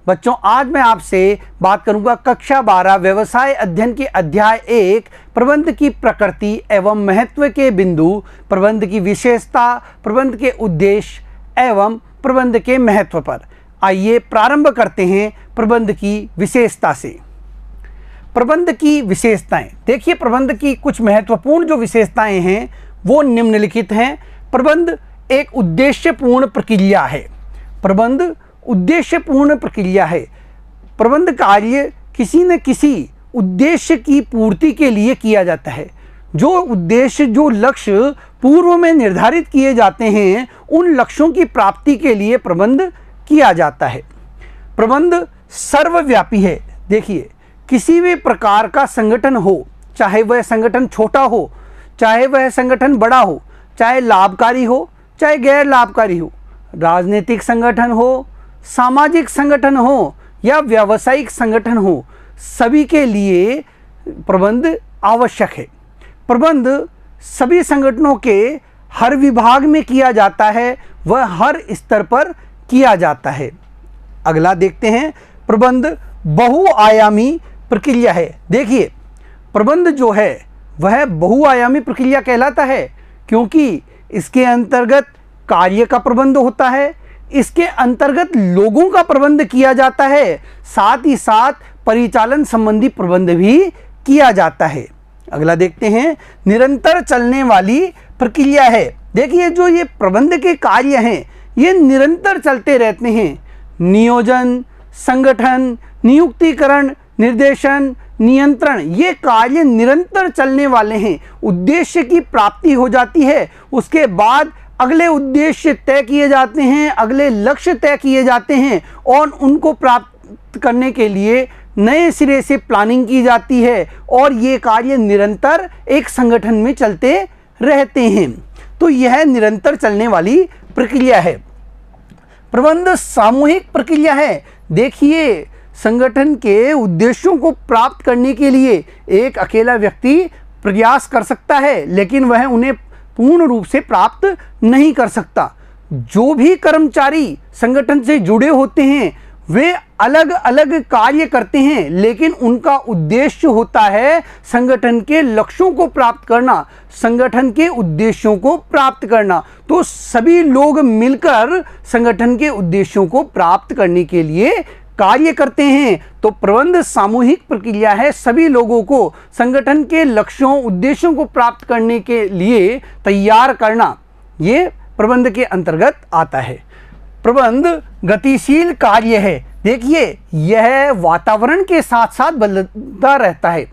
बच्चों आज मैं आपसे बात करूंगा कक्षा 12 व्यवसाय अध्ययन के अध्याय 1 प्रबंध की प्रकृति एवं महत्व के बिंदु, प्रबंध की विशेषता, प्रबंध के उद्देश्य एवं प्रबंध के महत्व पर। आइए प्रारंभ करते हैं प्रबंध की विशेषता से। प्रबंध की विशेषताएं, देखिए प्रबंध की कुछ महत्वपूर्ण जो विशेषताएं हैं वो निम्नलिखित हैं। प्रबंध एक उद्देश्यपूर्ण प्रक्रिया है। प्रबंध उद्देश्यपूर्ण प्रक्रिया है। प्रबंध कार्य किसी न किसी उद्देश्य की पूर्ति के लिए किया जाता है। जो उद्देश्य, जो लक्ष्य पूर्व में निर्धारित किए जाते हैं, उन लक्ष्यों की प्राप्ति के लिए प्रबंध किया जाता है। प्रबंध सर्वव्यापी है। देखिए किसी भी प्रकार का संगठन हो, चाहे वह संगठन छोटा हो, चाहे वह संगठन बड़ा हो, चाहे लाभकारी हो, चाहे गैर लाभकारी हो, राजनीतिक संगठन हो, सामाजिक संगठन हो या व्यावसायिक संगठन हो, सभी के लिए प्रबंध आवश्यक है। प्रबंध सभी संगठनों के हर विभाग में किया जाता है, वह हर स्तर पर किया जाता है। अगला देखते हैं, प्रबंध बहुआयामी प्रक्रिया है। देखिए प्रबंध जो है वह बहुआयामी प्रक्रिया कहलाता है क्योंकि इसके अंतर्गत कार्य का प्रबंध होता है, इसके अंतर्गत लोगों का प्रबंध किया जाता है, साथ ही साथ परिचालन संबंधी प्रबंध भी किया जाता है। अगला देखते हैं, निरंतर चलने वाली प्रक्रिया है। देखिए जो ये प्रबंध के कार्य हैं ये निरंतर चलते रहते हैं। नियोजन, संगठन, नियुक्तिकरण, निर्देशन, नियंत्रण, ये कार्य निरंतर चलने वाले हैं। उद्देश्य की प्राप्ति हो जाती है, उसके बाद अगले उद्देश्य तय किए जाते हैं, अगले लक्ष्य तय किए जाते हैं और उनको प्राप्त करने के लिए नए सिरे से प्लानिंग की जाती है और ये कार्य निरंतर एक संगठन में चलते रहते हैं। तो यह निरंतर चलने वाली प्रक्रिया है। प्रबंध सामूहिक प्रक्रिया है। देखिए संगठन के उद्देश्यों को प्राप्त करने के लिए एक अकेला व्यक्ति प्रयास कर सकता है, लेकिन वह उन्हें पूर्ण रूप से प्राप्त नहीं कर सकता। जो भी कर्मचारी संगठन से जुड़े होते हैं वे अलग अलग कार्य करते हैं, लेकिन उनका उद्देश्य होता है संगठन के लक्ष्यों को प्राप्त करना, संगठन के उद्देश्यों को प्राप्त करना। तो सभी लोग मिलकर संगठन के उद्देश्यों को प्राप्त करने के लिए कार्य करते हैं। तो प्रबंध सामूहिक प्रक्रिया है। सभी लोगों को संगठन के लक्ष्यों, उद्देश्यों को प्राप्त करने के लिए तैयार करना, ये प्रबंध के अंतर्गत आता है। प्रबंध गतिशील कार्य है। देखिए यह वातावरण के साथ साथ बदलता रहता है।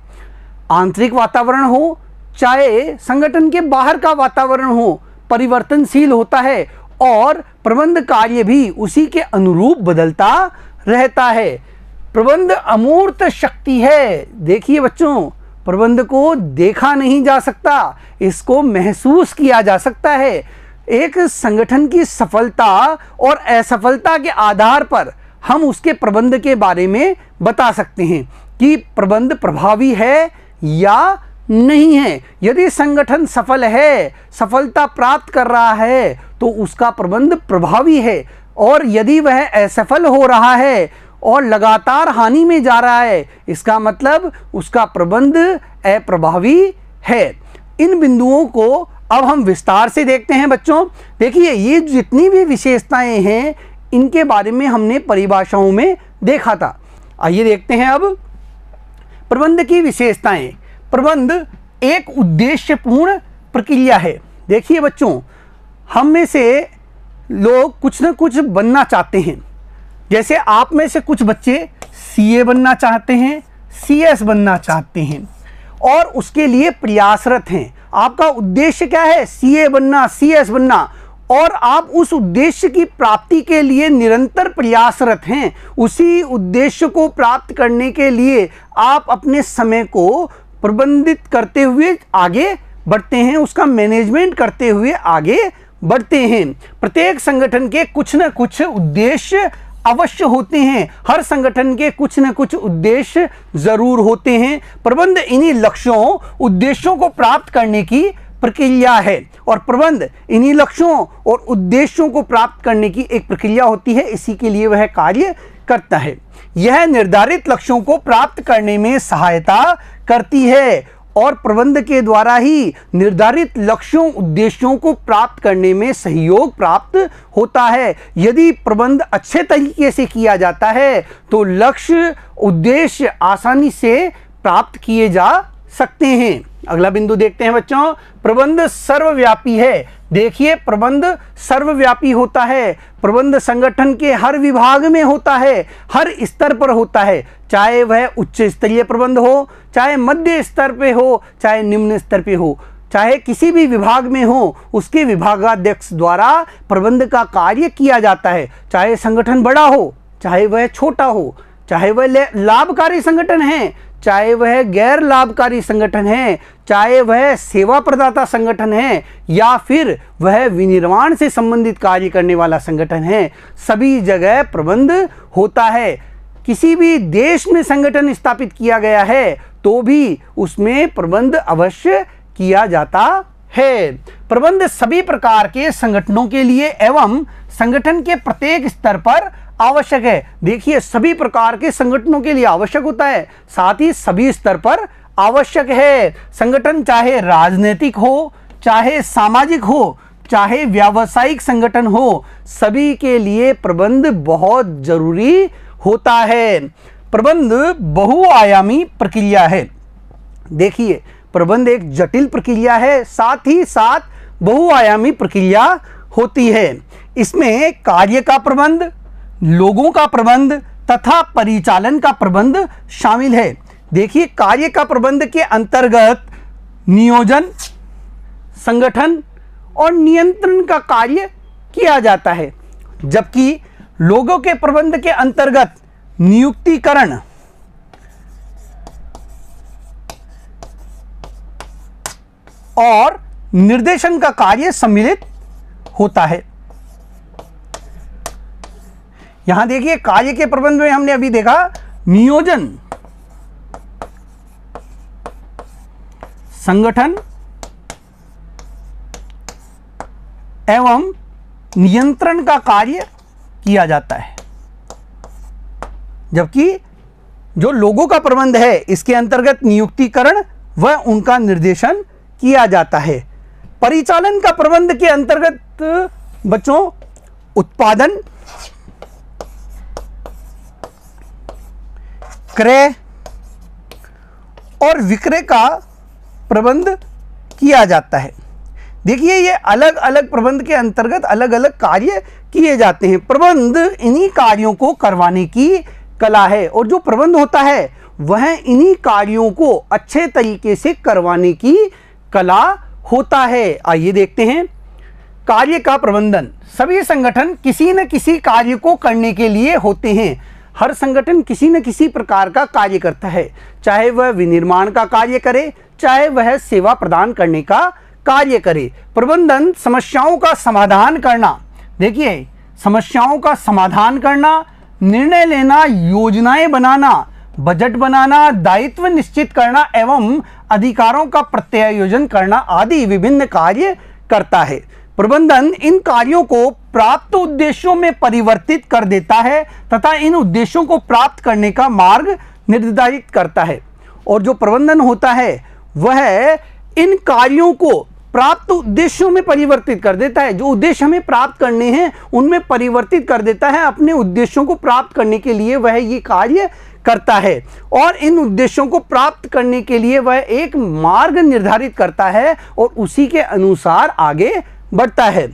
आंतरिक वातावरण हो चाहे संगठन के बाहर का वातावरण हो, परिवर्तनशील होता है और प्रबंध कार्य भी उसी के अनुरूप बदलता रहता है। प्रबंध अमूर्त शक्ति है। देखिए बच्चों प्रबंध को देखा नहीं जा सकता, इसको महसूस किया जा सकता है। एक संगठन की सफलता और असफलता के आधार पर हम उसके प्रबंध के बारे में बता सकते हैं कि प्रबंध प्रभावी है या नहीं है। यदि संगठन सफल है, सफलता प्राप्त कर रहा है तो उसका प्रबंध प्रभावी है, और यदि वह असफल हो रहा है और लगातार हानि में जा रहा है, इसका मतलब उसका प्रबंध अप्रभावी है। इन बिंदुओं को अब हम विस्तार से देखते हैं बच्चों। देखिए ये जितनी भी विशेषताएं हैं इनके बारे में हमने परिभाषाओं में देखा था। आइए देखते हैं अब प्रबंध की विशेषताएं। प्रबंध एक उद्देश्यपूर्ण प्रक्रिया है। देखिए बच्चों हम में से लोग कुछ न कुछ बनना चाहते हैं। जैसे आप में से कुछ बच्चे सीए बनना चाहते हैं, सीएस बनना चाहते हैं और उसके लिए प्रयासरत हैं। आपका उद्देश्य क्या है? सीए बनना, सीएस बनना, और आप उस उद्देश्य की प्राप्ति के लिए निरंतर प्रयासरत हैं। उसी उद्देश्य को प्राप्त करने के लिए आप अपने समय को प्रबंधित करते हुए आगे बढ़ते हैं, उसका मैनेजमेंट करते हुए आगे बढ़ते हैं। प्रत्येक संगठन के कुछ न कुछ उद्देश्य अवश्य होते हैं। हर संगठन के कुछ न कुछ उद्देश्य जरूर होते हैं। प्रबंध इन्हीं लक्ष्यों, उद्देश्यों को प्राप्त करने की प्रक्रिया है और प्रबंध इन्हीं लक्ष्यों और उद्देश्यों को प्राप्त करने की एक प्रक्रिया होती है, इसी के लिए वह कार्य करता है। यह निर्धारित लक्ष्यों को प्राप्त करने में सहायता करती है और प्रबंध के द्वारा ही निर्धारित लक्ष्यों उद्देश्यों को प्राप्त करने में सहयोग प्राप्त होता है। यदि प्रबंध अच्छे तरीके से किया जाता है तो लक्ष्य उद्देश्य आसानी से प्राप्त किए जा सकते हैं। अगला बिंदु देखते हैं बच्चों, प्रबंध सर्वव्यापी है। देखिए, प्रबंध सर्वव्यापी होता है। प्रबंध संगठन के हर विभाग में होता है, हर स्तर पर होता है, चाहे वह उच्च स्तरीय प्रबंध हो, चाहे मध्य स्तर पे हो, चाहे निम्न स्तर पे हो, चाहे किसी भी विभाग में हो, उसके विभागाध्यक्ष द्वारा प्रबंध का कार्य किया जाता है। चाहे संगठन बड़ा हो, चाहे वह छोटा हो, चाहे वह लाभकारी संगठन है, चाहे वह गैर लाभकारी संगठन है, चाहे वह सेवा प्रदाता संगठन है या फिर वह विनिर्माण से संबंधित कार्य करने वाला संगठन है, सभी जगह प्रबंध होता है। किसी भी देश में संगठन स्थापित किया गया है तो भी उसमें प्रबंध अवश्य किया जाता है। प्रबंध सभी प्रकार के संगठनों के लिए एवं संगठन के प्रत्येक स्तर पर आवश्यक है। देखिए, सभी प्रकार के संगठनों के लिए आवश्यक होता है, साथ ही सभी स्तर पर आवश्यक है। संगठन चाहे राजनीतिक हो, चाहे सामाजिक हो, चाहे व्यावसायिक संगठन हो, सभी के लिए प्रबंध बहुत जरूरी होता है। प्रबंध बहुआयामी प्रक्रिया है। देखिए, प्रबंध एक जटिल प्रक्रिया है, साथ ही साथ बहुआयामी प्रक्रिया होती है। इसमें कार्य का प्रबंध, लोगों का प्रबंध तथा परिचालन का प्रबंध शामिल है। देखिए, कार्य का प्रबंध के अंतर्गत नियोजन, संगठन और नियंत्रण का कार्य किया जाता है, जबकि लोगों के प्रबंध के अंतर्गत नियुक्तिकरण, और निर्देशन का कार्य सम्मिलित होता है। यहां देखिए, कार्य के प्रबंध में हमने अभी देखा नियोजन, संगठन एवं नियंत्रण का कार्य किया जाता है, जबकि जो लोगों का प्रबंध है इसके अंतर्गत नियुक्तिकरण व उनका निर्देशन किया जाता है। परिचालन का प्रबंध के अंतर्गत बच्चों उत्पादन, क्रय और विक्रय का प्रबंध किया जाता है। देखिए, ये अलग अलग प्रबंध के अंतर्गत अलग अलग कार्य किए जाते हैं। प्रबंध इन्हीं कार्यों को करवाने की कला है और जो प्रबंध होता है वह इन्हीं कार्यों को अच्छे तरीके से करवाने की कला होता है। आइए देखते हैं, कार्य का प्रबंधन। सभी संगठन किसी न किसी कार्य को करने के लिए होते हैं। हर संगठन किसी न किसी प्रकार का कार्य करता है, चाहे वह विनिर्माण का कार्य करे, चाहे वह सेवा प्रदान करने का कार्य करे। प्रबंधन समस्याओं का समाधान करना, देखिए, समस्याओं का समाधान करना, निर्णय लेना, योजनाएं बनाना, बजट बनाना, दायित्व निश्चित करना एवं अधिकारों का प्रत्यायोजन करना आदि विभिन्न कार्य करता है। प्रबंधन इन कार्यों को प्राप्त उद्देश्यों में परिवर्तित कर देता है तथा इन उद्देश्यों को प्राप्त करने का मार्ग निर्धारित करता है। और जो प्रबंधन होता है वह इन कार्यों को प्राप्त उद्देश्यों में परिवर्तित कर देता है। जो उद्देश्य हमें प्राप्त करने हैं उनमें परिवर्तित कर देता है। अपने उद्देश्यों को प्राप्त करने के लिए वह ये कार्य करता है और इन उद्देश्यों को प्राप्त करने के लिए वह एक मार्ग निर्धारित करता है और उसी के अनुसार आगे बढ़ता है।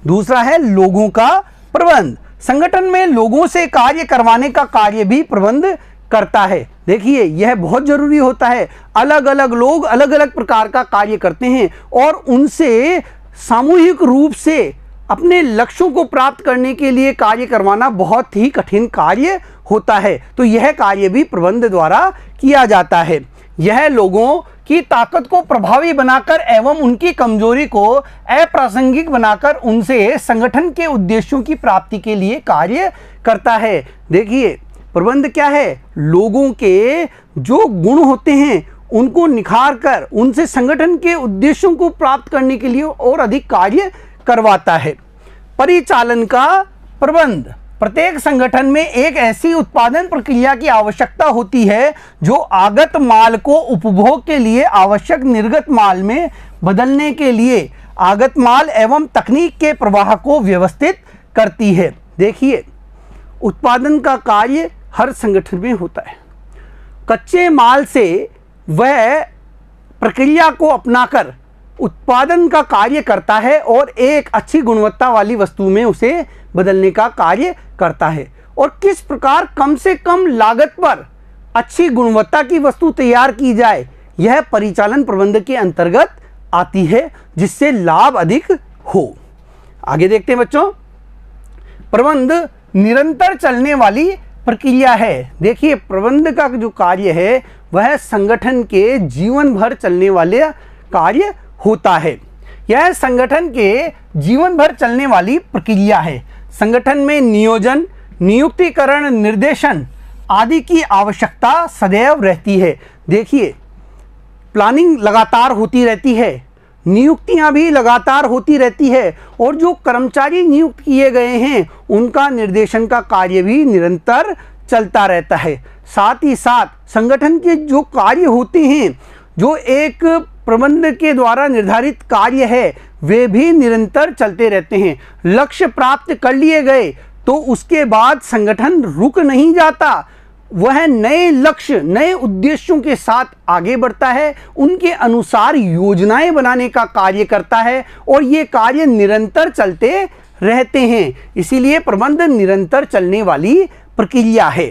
दूसरा है लोगों का प्रबंध। संगठन में लोगों से कार्य करवाने का कार्य भी प्रबंध करता है। देखिए, यह बहुत जरूरी होता है। अलग अलग लोग अलग अलग प्रकार का कार्य करते हैं और उनसे सामूहिक रूप से अपने लक्ष्यों को प्राप्त करने के लिए कार्य करवाना बहुत ही कठिन कार्य होता है। तो यह कार्य भी प्रबंध द्वारा किया जाता है। यह लोगों की ताकत को प्रभावी बनाकर एवं उनकी कमजोरी को अप्रासंगिक बनाकर उनसे संगठन के उद्देश्यों की प्राप्ति के लिए कार्य करता है। देखिए, प्रबंध क्या है? लोगों के जो गुण होते हैं उनको निखार कर उनसे संगठन के उद्देश्यों को प्राप्त करने के लिए और अधिक कार्य करवाता है। परिचालन का प्रबंध, प्रत्येक संगठन में एक ऐसी उत्पादन प्रक्रिया की आवश्यकता होती है जो आगत माल को उपभोग के लिए आवश्यक निर्गत माल में बदलने के लिए आगत माल एवं तकनीक के प्रवाह को व्यवस्थित करती है। देखिए, उत्पादन का कार्य हर संगठन में होता है। कच्चे माल से वह प्रक्रिया को अपनाकर उत्पादन का कार्य करता है और एक अच्छी गुणवत्ता वाली वस्तु में उसे बदलने का कार्य करता है। और किस प्रकार कम से कम लागत पर अच्छी गुणवत्ता की वस्तु तैयार की जाए, यह परिचालन प्रबंधन के अंतर्गत आती है, जिससे लाभ अधिक हो। आगे देखते हैं बच्चों, प्रबंध निरंतर चलने वाली प्रक्रिया है। देखिए, प्रबंध का जो कार्य है वह संगठन के जीवन भर चलने वाले कार्य होता है। यह संगठन के जीवन भर चलने वाली प्रक्रिया है। संगठन में नियोजन, नियुक्तिकरण, निर्देशन आदि की आवश्यकता सदैव रहती है। देखिए, प्लानिंग लगातार होती रहती है, नियुक्तियां भी लगातार होती रहती है और जो कर्मचारी नियुक्त किए गए हैं उनका निर्देशन का कार्य भी निरंतर चलता रहता है। साथ ही साथ संगठन के जो कार्य होते हैं, जो एक प्रबंधन के द्वारा निर्धारित कार्य है, वे भी निरंतर चलते रहते हैं। लक्ष्य प्राप्त कर लिए गए तो उसके बाद संगठन रुक नहीं जाता, वह नए लक्ष्य, नए उद्देश्यों के साथ आगे बढ़ता है, उनके अनुसार योजनाएं बनाने का कार्य करता है और ये कार्य निरंतर चलते रहते हैं। इसीलिए प्रबंधन निरंतर चलने वाली प्रक्रिया है।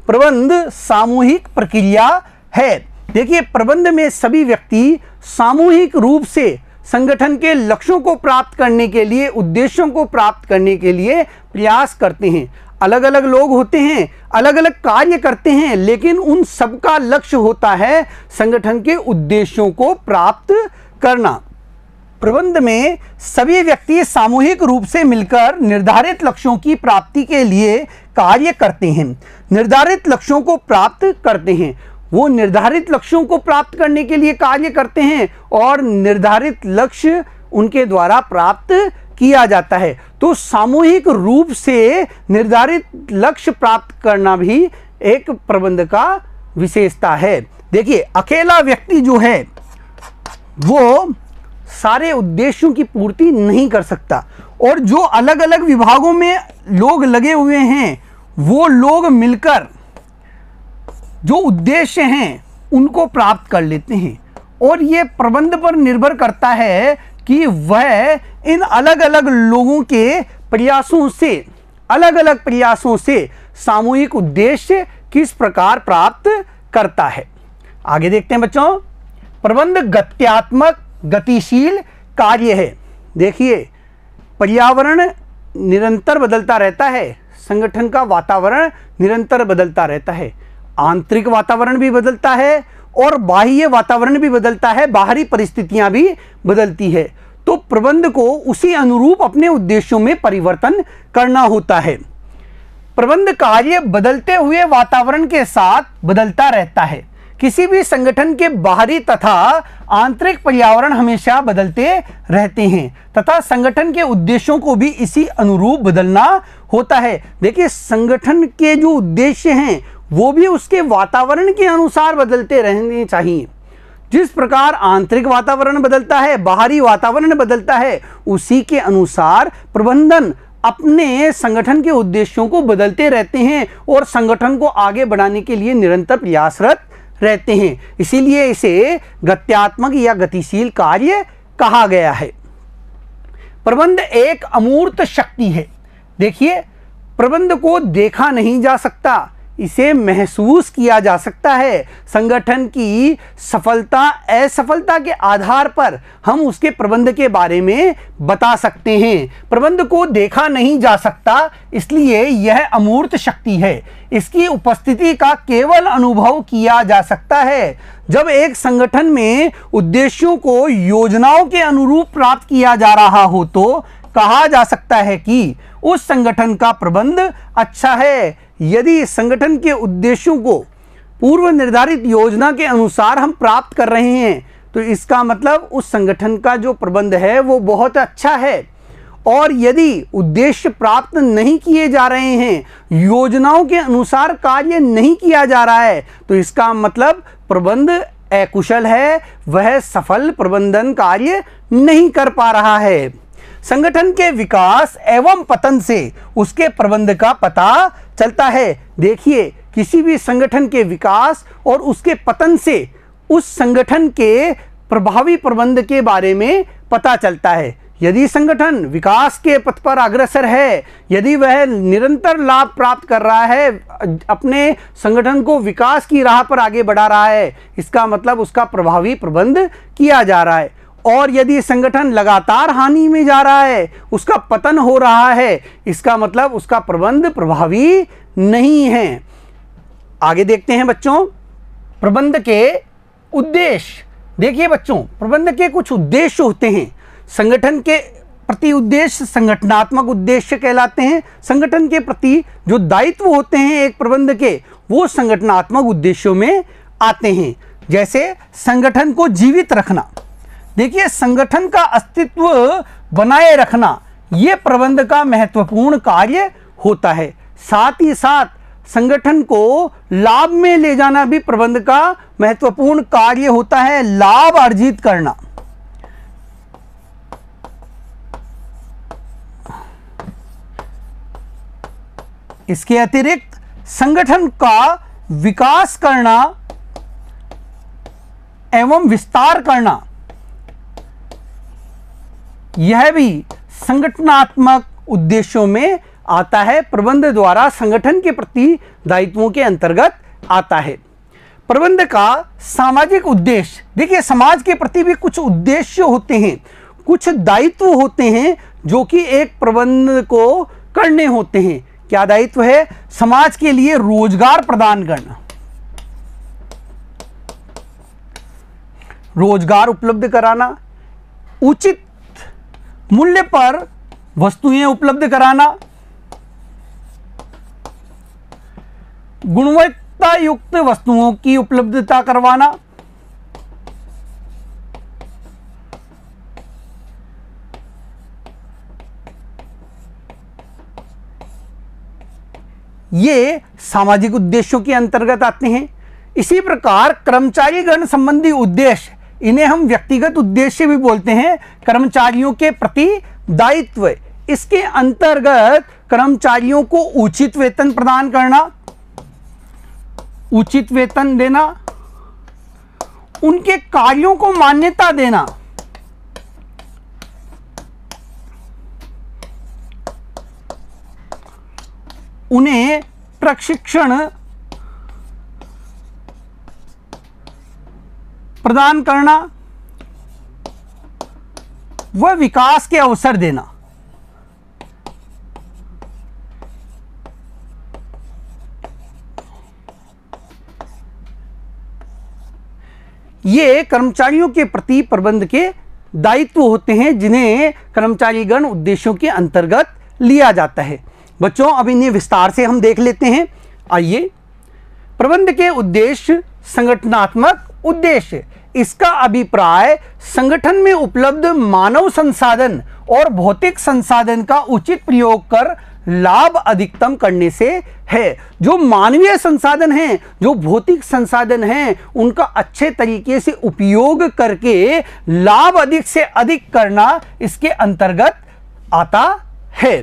प्रबंध सामूहिक प्रक्रिया है। देखिए, प्रबंध में सभी व्यक्ति सामूहिक रूप से संगठन के लक्ष्यों को प्राप्त करने के लिए, उद्देश्यों को प्राप्त करने के लिए प्रयास करते हैं। अलग अलग लोग होते हैं, अलग अलग कार्य करते हैं, लेकिन उन सबका लक्ष्य होता है संगठन के उद्देश्यों को प्राप्त करना। प्रबंध में सभी व्यक्ति सामूहिक रूप से मिलकर निर्धारित लक्ष्यों की प्राप्ति के लिए कार्य करते हैं। निर्धारित लक्ष्यों को प्राप्त करते हैं, वो निर्धारित लक्ष्यों को प्राप्त करने के लिए कार्य करते हैं और निर्धारित लक्ष्य उनके द्वारा प्राप्त किया जाता है। तो सामूहिक रूप से निर्धारित लक्ष्य प्राप्त करना भी एक प्रबंध का विशेषता है। देखिए, अकेला व्यक्ति जो है वो सारे उद्देश्यों की पूर्ति नहीं कर सकता और जो अलग अलग विभागों में लोग लगे हुए हैं वो लोग मिलकर जो उद्देश्य हैं उनको प्राप्त कर लेते हैं। और ये प्रबंध पर निर्भर करता है कि वह इन अलग अलग लोगों के प्रयासों से, अलग अलग प्रयासों से सामूहिक उद्देश्य किस प्रकार प्राप्त करता है। आगे देखते हैं बच्चों, प्रबंध गत्यात्मक गतिशील कार्य है। देखिए, पर्यावरण निरंतर बदलता रहता है, संगठन का वातावरण निरंतर बदलता रहता है, आंतरिक वातावरण भी बदलता है और बाह्य वातावरण भी बदलता है, बाहरी परिस्थितियां भी बदलती है। तो प्रबंध को उसी अनुरूप अपने उद्देश्यों में परिवर्तन करना होता है। प्रबंध कार्य बदलते हुए वातावरण के साथ बदलता रहता है। किसी भी संगठन के बाहरी तथा आंतरिक पर्यावरण हमेशा बदलते रहते हैं तथा संगठन के उद्देश्यों को भी इसी अनुरूप बदलना होता है। देखिए, संगठन के जो उद्देश्य हैं वो भी उसके वातावरण के अनुसार बदलते रहने चाहिए। जिस प्रकार आंतरिक वातावरण बदलता है, बाहरी वातावरण बदलता है, उसी के अनुसार प्रबंधन अपने संगठन के उद्देश्यों को बदलते रहते हैं और संगठन को आगे बढ़ाने के लिए निरंतर प्रयासरत रहते हैं। इसीलिए इसे गत्यात्मक या गतिशील कार्य कहा गया है। प्रबंध एक अमूर्त शक्ति है। देखिए, प्रबंध को देखा नहीं जा सकता, इसे महसूस किया जा सकता है। संगठन की सफलता असफलता के आधार पर हम उसके प्रबंध के बारे में बता सकते हैं। प्रबंध को देखा नहीं जा सकता, इसलिए यह अमूर्त शक्ति है। इसकी उपस्थिति का केवल अनुभव किया जा सकता है जब एक संगठन में उद्देश्यों को योजनाओं के अनुरूप प्राप्त किया जा रहा हो, तो कहा जा सकता है कि उस संगठन का प्रबंध अच्छा है। यदि संगठन के उद्देश्यों को पूर्व निर्धारित योजना के अनुसार हम प्राप्त कर रहे हैं, तो इसका मतलब उस संगठन का जो प्रबंध है वो बहुत अच्छा है। और यदि उद्देश्य प्राप्त नहीं किए जा रहे हैं, योजनाओं के अनुसार कार्य नहीं किया जा रहा है, तो इसका मतलब प्रबंध अकुशल है, वह सफल प्रबंधन कार्य नहीं कर पा रहा है। संगठन के विकास एवं पतन से उसके प्रबंध का पता चलता है। देखिए, किसी भी संगठन के विकास और उसके पतन से उस संगठन के प्रभावी प्रबंध के बारे में पता चलता है। यदि संगठन विकास के पथ पर अग्रसर है, यदि वह निरंतर लाभ प्राप्त कर रहा है, अपने संगठन को विकास की राह पर आगे बढ़ा रहा है, इसका मतलब उसका प्रभावी प्रबंध किया जा रहा है। और यदि संगठन लगातार हानि में जा रहा है, उसका पतन हो रहा है, इसका मतलब उसका प्रबंध प्रभावी नहीं है। आगे देखते हैं बच्चों, प्रबंध के उद्देश्य। देखिए बच्चों, प्रबंध के कुछ उद्देश्य होते हैं। संगठन के प्रति उद्देश्य संगठनात्मक उद्देश्य कहलाते हैं। संगठन के प्रति जो दायित्व होते हैं एक प्रबंध के, वो संगठनात्मक उद्देश्यों में आते हैं। जैसे संगठन को जीवित रखना। देखिए, संगठन का अस्तित्व बनाए रखना ये प्रबंध का महत्वपूर्ण कार्य होता है। साथ ही साथ संगठन को लाभ में ले जाना भी प्रबंध का महत्वपूर्ण कार्य होता है। लाभ अर्जित करना, इसके अतिरिक्त संगठन का विकास करना एवं विस्तार करना, यह भी संगठनात्मक उद्देश्यों में आता है। प्रबंध द्वारा संगठन के प्रति दायित्वों के अंतर्गत आता है। प्रबंध का सामाजिक उद्देश्य। देखिए, समाज के प्रति भी कुछ उद्देश्य होते हैं, कुछ दायित्व होते हैं जो कि एक प्रबंध को करने होते हैं। क्या दायित्व है? समाज के लिए रोजगार प्रदान करना, रोजगार उपलब्ध कराना, उचित मूल्य पर वस्तुएं उपलब्ध कराना, गुणवत्ता युक्त वस्तुओं की उपलब्धता करवाना, ये सामाजिक उद्देश्यों के अंतर्गत आते हैं। इसी प्रकार कर्मचारीगण संबंधी उद्देश्य, इन्हें हम व्यक्तिगत उद्देश्य भी बोलते हैं। कर्मचारियों के प्रति दायित्व, इसके अंतर्गत कर्मचारियों को उचित वेतन प्रदान करना, उचित वेतन देना, उनके कार्यों को मान्यता देना, उन्हें प्रशिक्षण प्रदान करना, व विकास के अवसर देना। ये कर्मचारियों के प्रति प्रबंध के दायित्व होते हैं, जिन्हें कर्मचारीगण उद्देश्यों के अंतर्गत लिया जाता है। बच्चों, अब इन्हें विस्तार से हम देख लेते हैं। आइए, प्रबंध के उद्देश्य संगठनात्मक उद्देश्य। इसका अभिप्राय संगठन में उपलब्ध मानव संसाधन और भौतिक संसाधन का उचित प्रयोग कर लाभ अधिकतम करने से है। जो मानवीय संसाधन हैं, जो भौतिक संसाधन हैं, उनका अच्छे तरीके से उपयोग करके लाभ अधिक से अधिक करना इसके अंतर्गत आता है।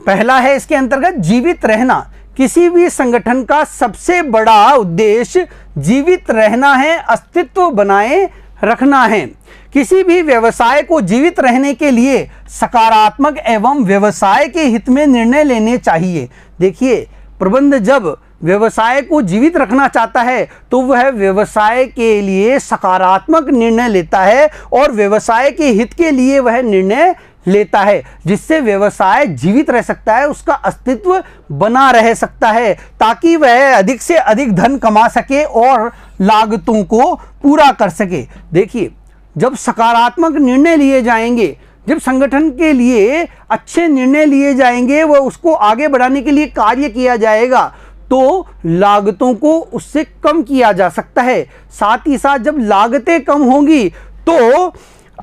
पहला है इसके अंतर्गत जीवित रहना। किसी भी संगठन का सबसे बड़ा उद्देश्य जीवित रहना है, अस्तित्व बनाए रखना है। किसी भी व्यवसाय को जीवित रहने के लिए सकारात्मक एवं व्यवसाय के हित में निर्णय लेने चाहिए। देखिए, प्रबंध जब व्यवसाय को जीवित रखना चाहता है तो वह व्यवसाय के लिए सकारात्मक निर्णय लेता है और व्यवसाय के हित के लिए वह निर्णय लेता है, जिससे व्यवसाय जीवित रह सकता है, उसका अस्तित्व बना रह सकता है, ताकि वह अधिक से अधिक धन कमा सके और लागतों को पूरा कर सके। देखिए, जब सकारात्मक निर्णय लिए जाएंगे, जब संगठन के लिए अच्छे निर्णय लिए जाएंगे, वह उसको आगे बढ़ाने के लिए कार्य किया जाएगा, तो लागतों को उससे कम किया जा सकता है। साथ ही साथ जब लागतें कम होंगी तो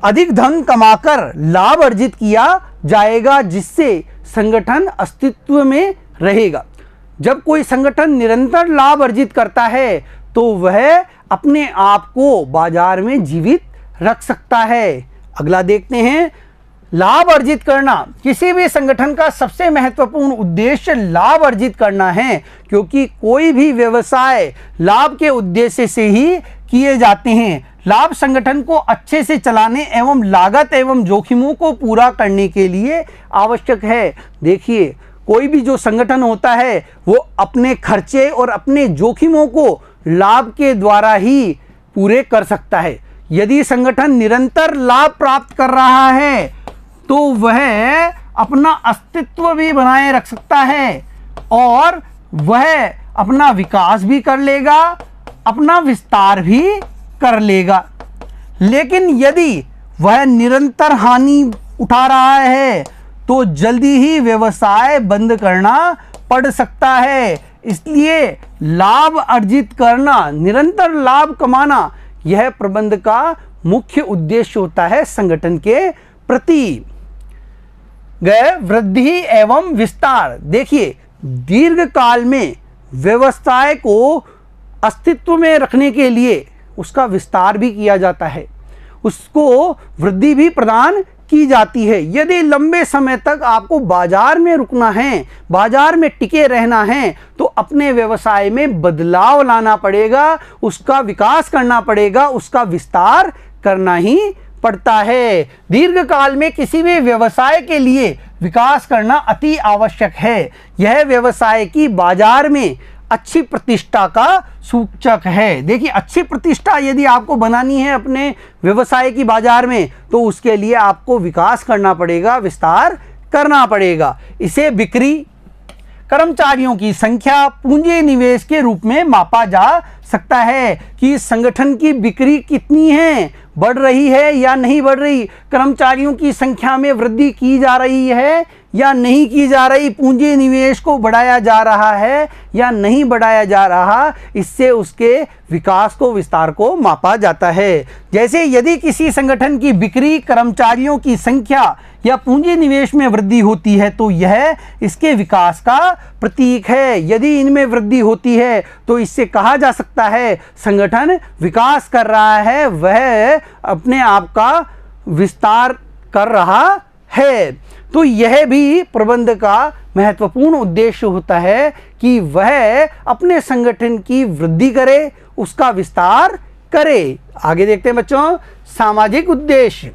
अधिक धन कमाकर लाभ अर्जित किया जाएगा, जिससे संगठन अस्तित्व में रहेगा। जब कोई संगठन निरंतर लाभ अर्जित करता है तो वह अपने आप को बाजार में जीवित रख सकता है। अगला देखते हैं, लाभ अर्जित करना। किसी भी संगठन का सबसे महत्वपूर्ण उद्देश्य लाभ अर्जित करना है, क्योंकि कोई भी व्यवसाय लाभ के उद्देश्य से ही किए जाते हैं। लाभ संगठन को अच्छे से चलाने एवं लागत एवं जोखिमों को पूरा करने के लिए आवश्यक है। देखिए, कोई भी जो संगठन होता है वो अपने खर्चे और अपने जोखिमों को लाभ के द्वारा ही पूरे कर सकता है। यदि संगठन निरंतर लाभ प्राप्त कर रहा है तो वह अपना अस्तित्व भी बनाए रख सकता है और वह अपना विकास भी कर लेगा, अपना विस्तार भी कर लेगा। लेकिन यदि वह निरंतर हानि उठा रहा है तो जल्दी ही व्यवसाय बंद करना पड़ सकता है। इसलिए लाभ अर्जित करना, निरंतर लाभ कमाना, यह प्रबंधन का मुख्य उद्देश्य होता है संगठन के प्रति। वृद्धि एवं विस्तार। देखिए, दीर्घ काल में व्यवसाय को अस्तित्व में रखने के लिए उसका विस्तार भी किया जाता है, उसको वृद्धि भी प्रदान की जाती है। यदि लंबे समय तक आपको बाजार में रुकना है, बाजार में टिके रहना है, तो अपने व्यवसाय में बदलाव लाना पड़ेगा, उसका विकास करना पड़ेगा, उसका विस्तार करना ही पड़ता है। दीर्घ काल में किसी भी व्यवसाय के लिए विकास करना अति आवश्यक है। यह व्यवसाय की बाजार में अच्छी प्रतिष्ठा का सूचक है। देखिए, अच्छी प्रतिष्ठा यदि आपको बनानी है अपने व्यवसाय की बाजार में, तो उसके लिए आपको विकास करना पड़ेगा, विस्तार करना पड़ेगा। इसे बिक्री, कर्मचारियों की संख्या, पूंजी निवेश के रूप में मापा जा सकता है कि संगठन की बिक्री कितनी है, बढ़ रही है या नहीं बढ़ रही, कर्मचारियों की संख्या में वृद्धि की जा रही है या नहीं की जा रही, पूंजी निवेश को बढ़ाया जा रहा है या नहीं बढ़ाया जा रहा। इससे उसके विकास को, विस्तार को मापा जाता है। जैसे यदि किसी संगठन की बिक्री, कर्मचारियों की संख्या या पूंजी निवेश में वृद्धि होती है तो यह इसके विकास का प्रतीक है। यदि इनमें वृद्धि होती है तो इससे कहा जा सकता है संगठन विकास कर रहा है, वह अपने आप का विस्तार कर रहा है। तो यह भी प्रबंधन का महत्वपूर्ण उद्देश्य होता है कि वह अपने संगठन की वृद्धि करे, उसका विस्तार करे। आगे देखते हैं बच्चों, सामाजिक उद्देश्य।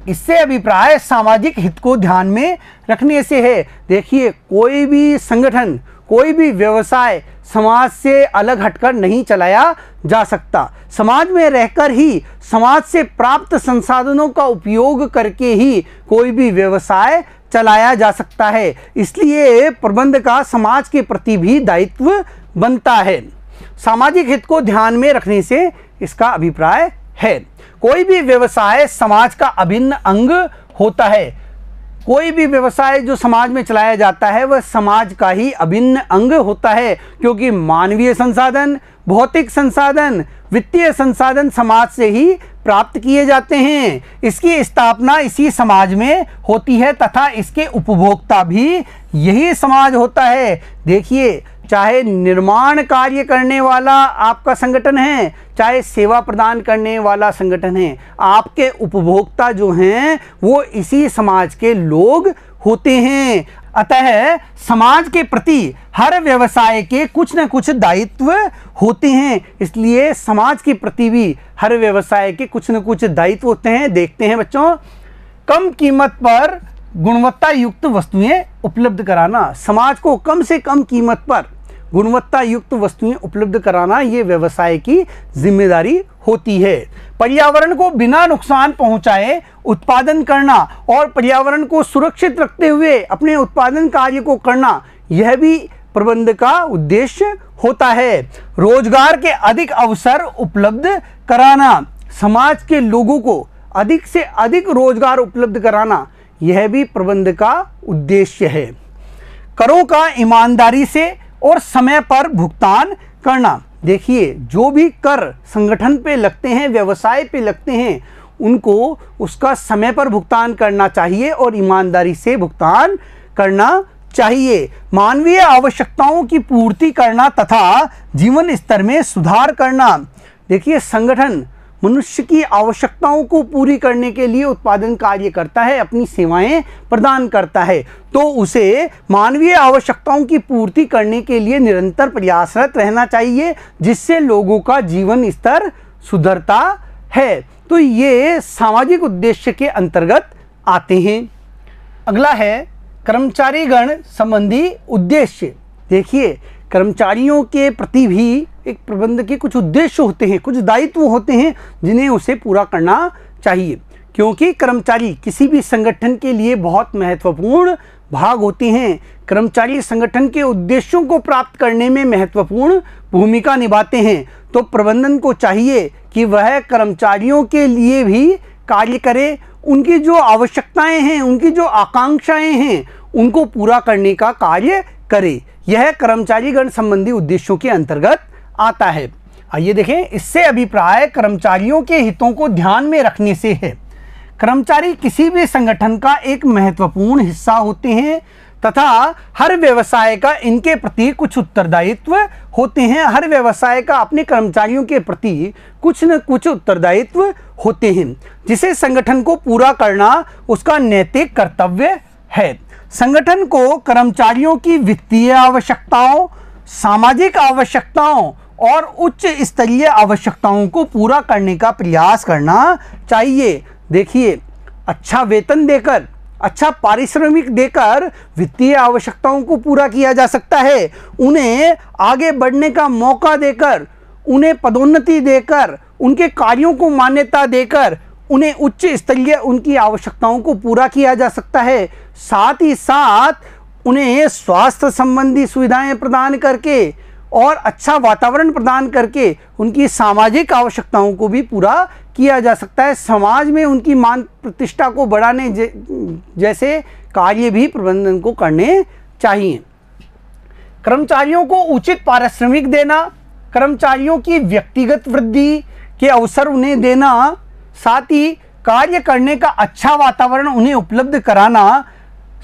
इससे अभिप्राय सामाजिक हित को ध्यान में रखने से है। देखिए, कोई भी संगठन, कोई भी व्यवसाय समाज से अलग हटकर नहीं चलाया जा सकता। समाज में रहकर ही, समाज से प्राप्त संसाधनों का उपयोग करके ही कोई भी व्यवसाय चलाया जा सकता है। इसलिए प्रबंधन का समाज के प्रति भी दायित्व बनता है। सामाजिक हित को ध्यान में रखने से इसका अभिप्राय है, कोई भी व्यवसाय समाज का अभिन्न अंग होता है। कोई भी व्यवसाय जो समाज में चलाया जाता है वह समाज का ही अभिन्न अंग होता है, क्योंकि मानवीय संसाधन, भौतिक संसाधन, वित्तीय संसाधन समाज से ही प्राप्त किए जाते हैं। इसकी स्थापना इसी समाज में होती है तथा इसके उपभोक्ता भी यही समाज होता है। देखिए, चाहे निर्माण कार्य करने वाला आपका संगठन है, चाहे सेवा प्रदान करने वाला संगठन है, आपके उपभोक्ता जो हैं वो इसी समाज के लोग होते हैं। अतः समाज के प्रति हर व्यवसाय के कुछ न कुछ दायित्व होते हैं। इसलिए समाज के प्रति भी हर व्यवसाय के कुछ न कुछ दायित्व होते हैं। देखते हैं बच्चों, कम कीमत पर गुणवत्ता युक्त वस्तुएं उपलब्ध कराना। समाज को कम से कम कीमत पर गुणवत्ता युक्त वस्तुएं उपलब्ध कराना ये व्यवसाय की जिम्मेदारी होती है। पर्यावरण को बिना नुकसान पहुंचाए उत्पादन करना और पर्यावरण को सुरक्षित रखते हुए अपने उत्पादन कार्य को करना, यह भी प्रबंधन का उद्देश्य होता है। रोजगार के अधिक अवसर उपलब्ध कराना, समाज के लोगों को अधिक से अधिक रोजगार उपलब्ध कराना, यह भी प्रबंधन का उद्देश्य है। करों का ईमानदारी से और समय पर भुगतान करना। देखिए, जो भी कर संगठन पे लगते हैं, व्यवसाय पे लगते हैं, उनको उसका समय पर भुगतान करना चाहिए और ईमानदारी से भुगतान करना चाहिए। मानवीय आवश्यकताओं की पूर्ति करना तथा जीवन स्तर में सुधार करना। देखिए, संगठन मनुष्य की आवश्यकताओं को पूरी करने के लिए उत्पादन कार्य करता है, अपनी सेवाएं प्रदान करता है, तो उसे मानवीय आवश्यकताओं की पूर्ति करने के लिए निरंतर प्रयासरत रहना चाहिए, जिससे लोगों का जीवन स्तर सुधरता है। तो ये सामाजिक उद्देश्य के अंतर्गत आते हैं। अगला है कर्मचारीगण संबंधी उद्देश्य। देखिए, कर्मचारियों के प्रति भी एक प्रबंधक के कुछ उद्देश्य होते हैं, कुछ दायित्व होते हैं जिन्हें उसे पूरा करना चाहिए, क्योंकि कर्मचारी किसी भी संगठन के लिए बहुत महत्वपूर्ण भाग होते हैं। कर्मचारी संगठन के उद्देश्यों को प्राप्त करने में महत्वपूर्ण भूमिका निभाते हैं। तो प्रबंधन को चाहिए कि वह कर्मचारियों के लिए भी कार्य करे, उनकी जो आवश्यकताएं हैं, उनकी जो आकांक्षाएं हैं, उनको पूरा करने का कार्य करे। यह कर्मचारीगण संबंधी उद्देश्यों के अंतर्गत आता है। आइए देखें, इससे अभिप्राय कर्मचारियों के हितों को ध्यान में रखने से है। कर्मचारी किसी भी संगठन का एक महत्वपूर्ण हिस्सा होते हैं तथा हर व्यवसाय का इनके प्रति कुछ उत्तरदायित्व होते हैं। हर व्यवसाय का अपने कर्मचारियों के प्रति कुछ न कुछ उत्तरदायित्व होते हैं, जिसे संगठन को पूरा करना उसका नैतिक कर्तव्य है। संगठन को कर्मचारियों की वित्तीय आवश्यकताओं, सामाजिक आवश्यकताओं और उच्च स्तरीय आवश्यकताओं को पूरा करने का प्रयास करना चाहिए। देखिए, अच्छा वेतन देकर, अच्छा पारिश्रमिक देकर वित्तीय आवश्यकताओं को पूरा किया जा सकता है। उन्हें आगे बढ़ने का मौका देकर, उन्हें पदोन्नति देकर, उनके कार्यों को मान्यता देकर उन्हें उच्च स्तरीय उनकी आवश्यकताओं को पूरा किया जा सकता है। साथ ही साथ उन्हें स्वास्थ्य संबंधी सुविधाएं प्रदान करके और अच्छा वातावरण प्रदान करके उनकी सामाजिक आवश्यकताओं को भी पूरा किया जा सकता है। समाज में उनकी मान प्रतिष्ठा को बढ़ाने जैसे कार्य भी प्रबंधन को करने चाहिए। कर्मचारियों को उचित पारिश्रमिक देना, कर्मचारियों की व्यक्तिगत वृद्धि के अवसर उन्हें देना, साथ ही कार्य करने का अच्छा वातावरण उन्हें उपलब्ध कराना,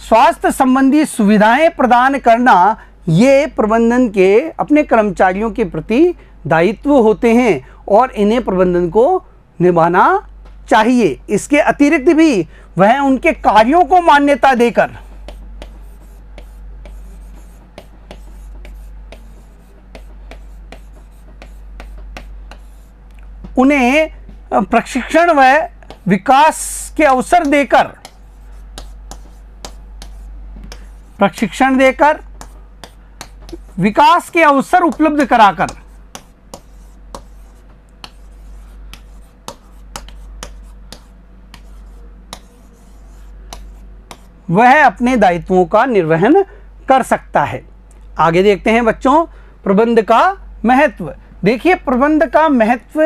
स्वास्थ्य संबंधी सुविधाएं प्रदान करना, ये प्रबंधन के अपने कर्मचारियों के प्रति दायित्व होते हैं और इन्हें प्रबंधन को निभाना चाहिए। इसके अतिरिक्त भी वह उनके कार्यों को मान्यता देकर उन्हें प्रशिक्षण व विकास के अवसर देकर, प्रशिक्षण देकर, विकास के अवसर उपलब्ध कराकर वह अपने दायित्वों का निर्वहन कर सकता है। आगे देखते हैं बच्चों, प्रबंध का महत्व। देखिए, प्रबंध का महत्व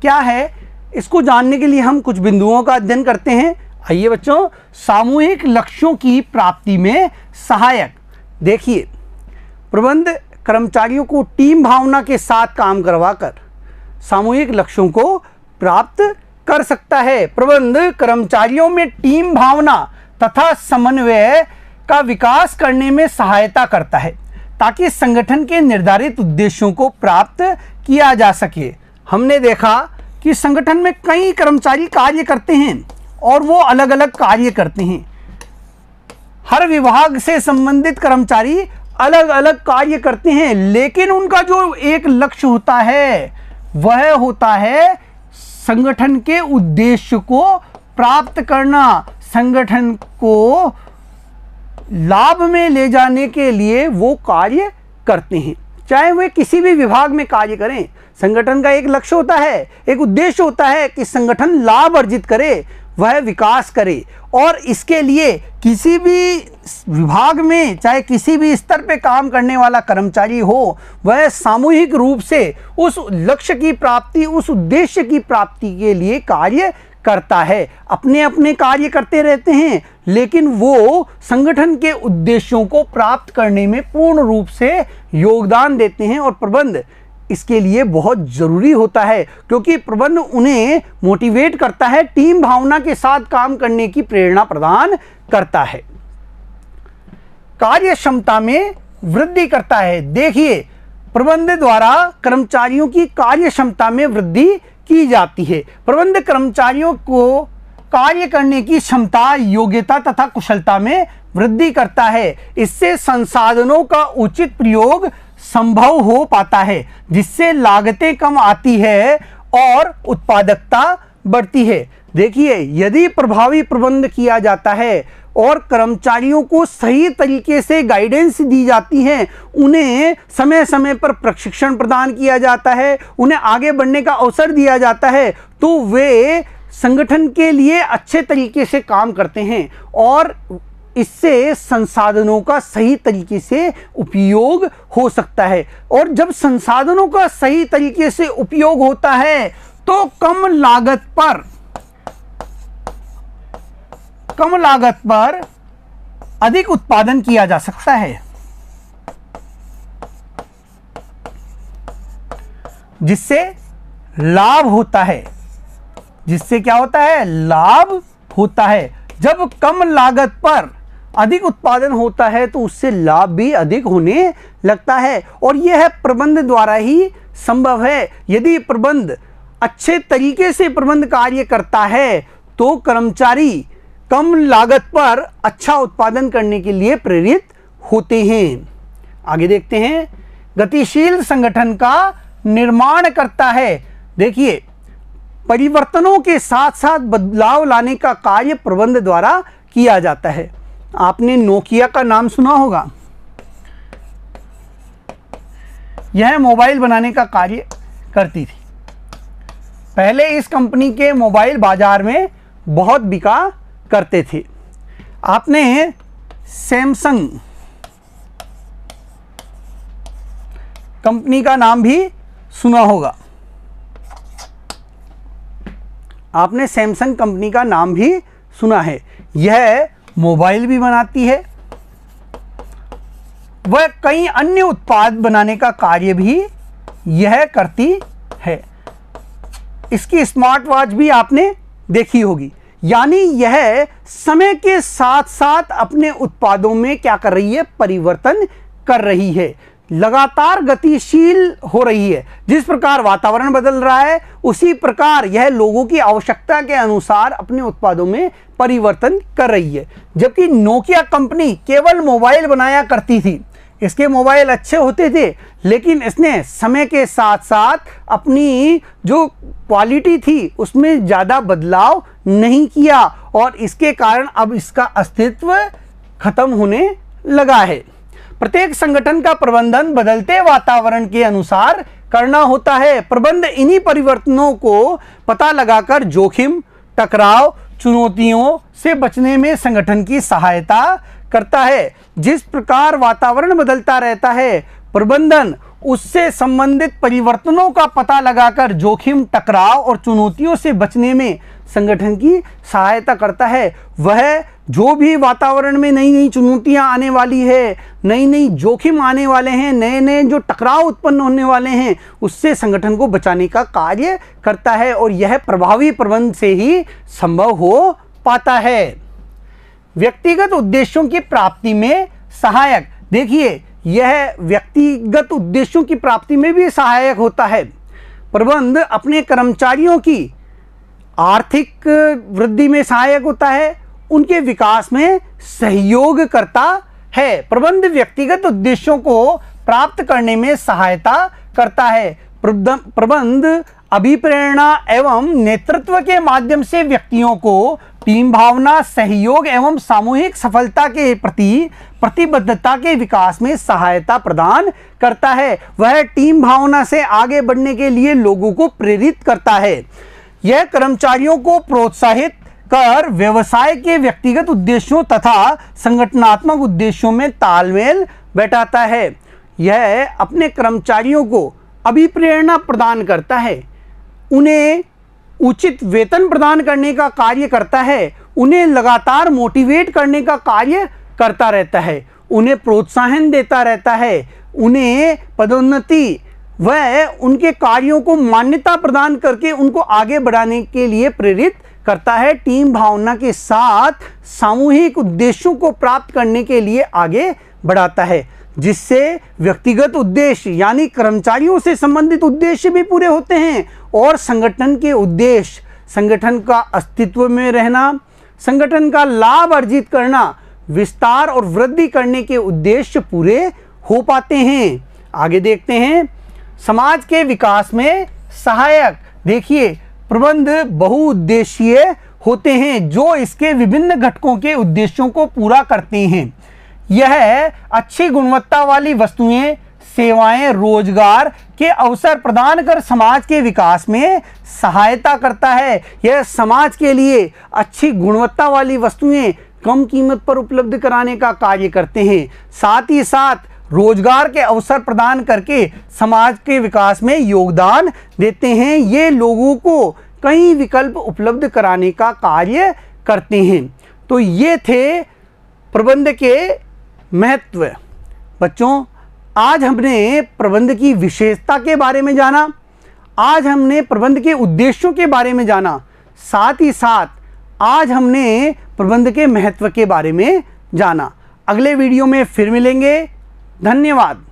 क्या है, इसको जानने के लिए हम कुछ बिंदुओं का अध्ययन करते हैं। आइए बच्चों, सामूहिक लक्ष्यों की प्राप्ति में सहायक। देखिए, प्रबंध कर्मचारियों को टीम भावना के साथ काम करवाकर सामूहिक लक्ष्यों को प्राप्त कर सकता है। प्रबंध कर्मचारियों में टीम भावना तथा समन्वय का विकास करने में सहायता करता है, ताकि संगठन के निर्धारित उद्देश्यों को प्राप्त किया जा सके। हमने देखा कि संगठन में कई कर्मचारी कार्य करते हैं और वो अलग अलग कार्य करते हैं। हर विभाग से संबंधित कर्मचारी अलग अलग कार्य करते हैं, लेकिन उनका जो एक लक्ष्य होता है वह होता है संगठन के उद्देश्य को प्राप्त करना, संगठन को लाभ में ले जाने के लिए वो कार्य करते हैं। चाहे वे किसी भी विभाग में कार्य करें, संगठन का एक लक्ष्य होता है, एक उद्देश्य होता है कि संगठन लाभ अर्जित करे, वह विकास करे, और इसके लिए किसी भी विभाग में, चाहे किसी भी स्तर पे काम करने वाला कर्मचारी हो, वह सामूहिक रूप से उस लक्ष्य की प्राप्ति, उस उद्देश्य की प्राप्ति के लिए कार्य करता है। अपने अपने कार्य करते रहते हैं, लेकिन वो संगठन के उद्देश्यों को प्राप्त करने में पूर्ण रूप से योगदान देते हैं। और प्रबंध इसके लिए बहुत ज़रूरी होता है, क्योंकि प्रबंध उन्हें मोटिवेट करता है, टीम भावना के साथ काम करने की प्रेरणा प्रदान करता है, कार्य क्षमता में वृद्धि करता है। देखिए, प्रबंध द्वारा कर्मचारियों की कार्य क्षमता में वृद्धि की जाती है। प्रबंध कर्मचारियों को कार्य करने की क्षमता, योग्यता तथा कुशलता में वृद्धि करता है। इससे संसाधनों का उचित प्रयोग संभव हो पाता है, जिससे लागतें कम आती है और उत्पादकता बढ़ती है। देखिए, यदि प्रभावी प्रबंध किया जाता है और कर्मचारियों को सही तरीके से गाइडेंस दी जाती है, उन्हें समय समय पर प्रशिक्षण प्रदान किया जाता है, उन्हें आगे बढ़ने का अवसर दिया जाता है, तो वे संगठन के लिए अच्छे तरीके से काम करते हैं और इससे संसाधनों का सही तरीके से उपयोग हो सकता है। और जब संसाधनों का सही तरीके से उपयोग होता है तो कम लागत पर अधिक उत्पादन किया जा सकता है, जिससे लाभ होता है। जिससे क्या होता है? लाभ होता है। जब कम लागत पर अधिक उत्पादन होता है तो उससे लाभ भी अधिक होने लगता है, और यह प्रबंध द्वारा ही संभव है। यदि प्रबंध अच्छे तरीके से प्रबंध कार्य करता है तो कर्मचारी कम लागत पर अच्छा उत्पादन करने के लिए प्रेरित होते हैं। आगे देखते हैं, गतिशील संगठन का निर्माण करता है। देखिए, परिवर्तनों के साथ साथ बदलाव लाने का कार्य प्रबंध द्वारा किया जाता है। आपने नोकिया का नाम सुना होगा। यह मोबाइल बनाने का कार्य करती थी। पहले इस कंपनी के मोबाइल बाजार में बहुत बिका करते थे। आपने सैमसंग कंपनी का नाम भी सुना होगा। आपने सैमसंग कंपनी का नाम भी सुना है। यह मोबाइल भी बनाती है, वह कई अन्य उत्पाद बनाने का कार्य भी यह करती है। इसकी स्मार्ट वॉच भी आपने देखी होगी। यानी यह समय के साथ साथ अपने उत्पादों में क्या कर रही है? परिवर्तन कर रही है, लगातार गतिशील हो रही है। जिस प्रकार वातावरण बदल रहा है, उसी प्रकार यह लोगों की आवश्यकता के अनुसार अपने उत्पादों में परिवर्तन कर रही है। जबकि नोकिया कंपनी केवल मोबाइल बनाया करती थी, इसके मोबाइल अच्छे होते थे, लेकिन इसने समय के साथ साथ अपनी जो क्वालिटी थी उसमें ज़्यादा बदलाव नहीं किया, और इसके कारण अब इसका अस्तित्व खत्म होने लगा है। प्रत्येक संगठन का प्रबंधन बदलते वातावरण के अनुसार करना होता है। प्रबंध इन्हीं परिवर्तनों को पता लगाकर जोखिम, टकराव, चुनौतियों से बचने में संगठन की सहायता करता है। जिस प्रकार वातावरण बदलता रहता है, प्रबंधन उससे संबंधित परिवर्तनों का पता लगाकर जोखिम, टकराव और चुनौतियों से बचने में संगठन की सहायता करता है। वह जो भी वातावरण में नई नई चुनौतियां आने वाली है, नई नई जोखिम आने वाले हैं, नए नए जो टकराव उत्पन्न होने वाले हैं, उससे संगठन को बचाने का कार्य करता है, और यह प्रभावी प्रबंध से ही संभव हो पाता है। व्यक्तिगत उद्देश्यों की प्राप्ति में सहायक। देखिए, यह व्यक्तिगत उद्देश्यों की प्राप्ति में भी सहायक होता है। प्रबंध अपने कर्मचारियों की आर्थिक वृद्धि में सहायक होता है, उनके विकास में सहयोग करता है। प्रबंध व्यक्तिगत उद्देश्यों को प्राप्त करने में सहायता करता है। प्रबंध अभिप्रेरणा एवं नेतृत्व के माध्यम से व्यक्तियों को टीम भावना, सहयोग एवं सामूहिक सफलता के प्रति प्रतिबद्धता के विकास में सहायता प्रदान करता है। वह टीम भावना से आगे बढ़ने के लिए लोगों को प्रेरित करता है। यह कर्मचारियों को प्रोत्साहित कर व्यवसाय के व्यक्तिगत उद्देश्यों तथा संगठनात्मक उद्देश्यों में तालमेल बैठाता है। यह अपने कर्मचारियों को अभिप्रेरणा प्रदान करता है, उन्हें उचित वेतन प्रदान करने का कार्य करता है, उन्हें लगातार मोटिवेट करने का कार्य करता रहता है, उन्हें प्रोत्साहन देता रहता है, उन्हें पदोन्नति व उनके कार्यों को मान्यता प्रदान करके उनको आगे बढ़ाने के लिए प्रेरित करता है। टीम भावना के साथ सामूहिक उद्देश्यों को प्राप्त करने के लिए आगे बढ़ाता है, जिससे व्यक्तिगत उद्देश्य यानी कर्मचारियों से संबंधित उद्देश्य भी पूरे होते हैं और संगठन के उद्देश्य, संगठन का अस्तित्व में रहना, संगठन का लाभ अर्जित करना, विस्तार और वृद्धि करने के उद्देश्य पूरे हो पाते हैं। आगे देखते हैं, समाज के विकास में सहायक। देखिए, प्रबंध बहुउद्देशीय होते हैं जो इसके विभिन्न घटकों के उद्देश्यों को पूरा करते हैं। यह अच्छी गुणवत्ता वाली वस्तुएं, सेवाएं, रोजगार के अवसर प्रदान कर समाज के विकास में सहायता करता है। यह समाज के लिए अच्छी गुणवत्ता वाली वस्तुएं कम कीमत पर उपलब्ध कराने का कार्य करते हैं। साथ ही साथ रोजगार के अवसर प्रदान करके समाज के विकास में योगदान देते हैं। ये लोगों को कई विकल्प उपलब्ध कराने का कार्य करते हैं। तो ये थे प्रबंध के महत्व। बच्चों, आज हमने प्रबंध की विशेषता के बारे में जाना, आज हमने प्रबंध के उद्देश्यों के बारे में जाना, साथ ही साथ आज हमने प्रबंध के महत्व के बारे में जाना। अगले वीडियो में फिर मिलेंगे। धन्यवाद।